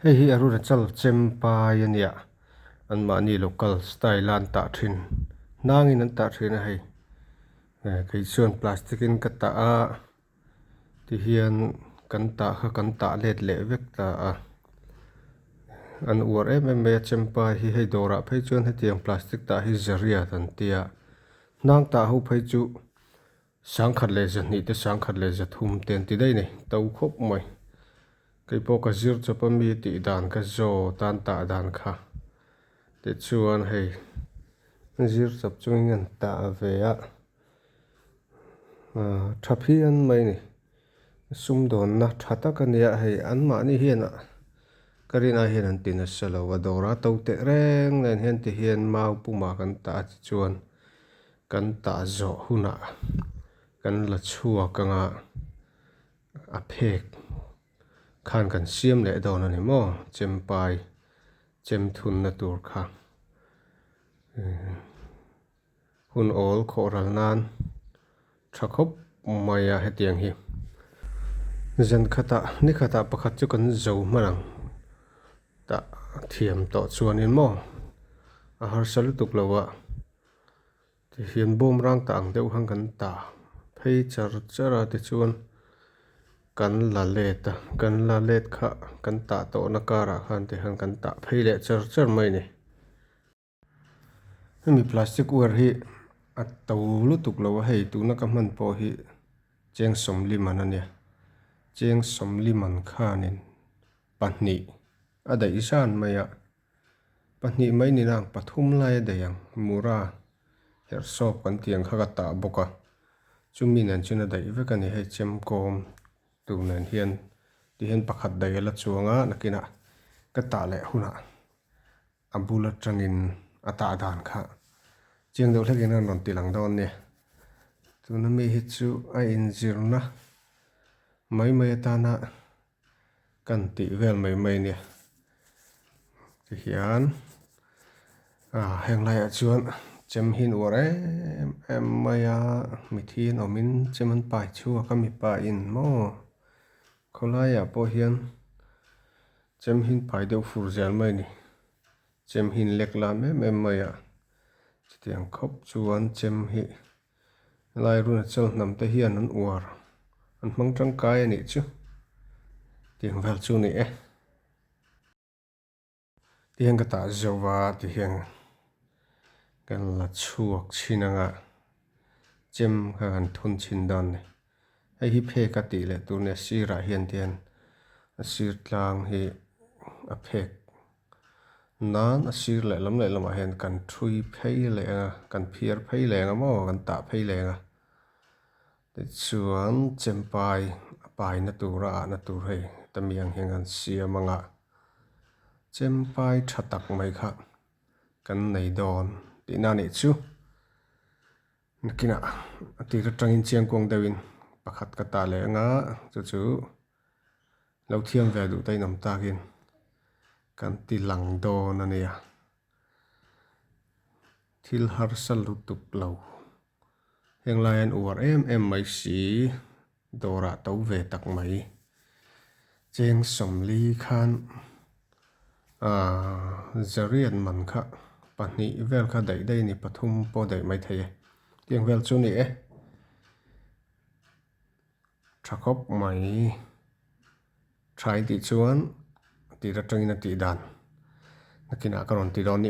Hei hi aru na chal chempa yania an mani local style an ta thin nangin an ta thin a hei kai chuan plastic in ka ta a ti hian kan ta kha kan ta let le vek ta a an ur em me chempa hi hei dora phei chuan hetiang plastic ta hi zaria tan tia nang ta ho phei chu sang khat le za ni te sang khat le za thum ten ti dei nei tau khop mai cái bộ cái zir cho bấm mi tị đàn cái zo tan tạ đàn kha để chuan hay zir tập trung ngân tạ về á tháp hiên mấy này sum đồn na thata cái này hay ăn mà ni hiền á cái này hiền ăn tin là lâu và đồ ra tàu tệ reng nên hiền thì hiền mau pu mà kan tạ chuan kan tạ zo huna kan là chua kan à phek khan kan siam le dawn ani mo chem pai chem thun na tur kha hun ol khoral nan thakop maya hetiang hi zan khata ni khata pakhat chu kan zo marang ta thiam to chuanin mo a har sal tuk lawa ti hian bom rang ta ang deuh hang kan ta phei char chara ti chuan kan la let kha kan ta to na kara khan te hang kan ta phei le char char mai ni mi plastic ur hi a to lu tuk lo hei tu na ka man po hi cheng som liman ania cheng som liman khanin pahni a dai san maya pahni mai ni nang pathum lai dayang mura her sop kan tiang kha ka ta boka chumi nan chuna dai vekani hei chem kom tu nan hian ti hian pakhat dai la chuanga nakina ka ta le huna abula tangin ata dan kha chiang do thlek in non ti lang don ne tuna mi hi chu a in zirna mai ta na kan ti vel mai ne ti hian heng lai a chuan chem hin ore em maya mithin omin cheman pai chu ka mi pa in mo kholaya po hian chem hin pai deuh fur zel mai ni chem hin lekla em maya tiang khop chuan chem hi lai runa chal nam te hian an uar an hmang tangkai ani chu tiang vel chu ni tiang ka ta zowa ti hian kan la chuak chinanga chem kan thun chin dan ni hei hi phe ka ti le tu ne sira hian tian a sir tlang hi a phek nan a sir le lam a hian kan thui phei le kan phiar phei le mo kan ta phei le ti chuan chem pai na tura na tur hei tamiang hian an siamanga chem pai thatak mai kha kan nei don ti na ni chu nakina ati ra tangin chiang kong dewin pakhat ka ta le nga chu lo thiam ve du tai nam takin kan ti lang do na nia thil har sal ru tuk lo heng lion uar em mai si dora tau ve tak mai cheng som li khan zarian man kha pahni vel kha dai ni pathum po dai mai thei tiang vel chu ni thakop mai try ti chuan ti ra tangina ti dan nakina karon ti don ni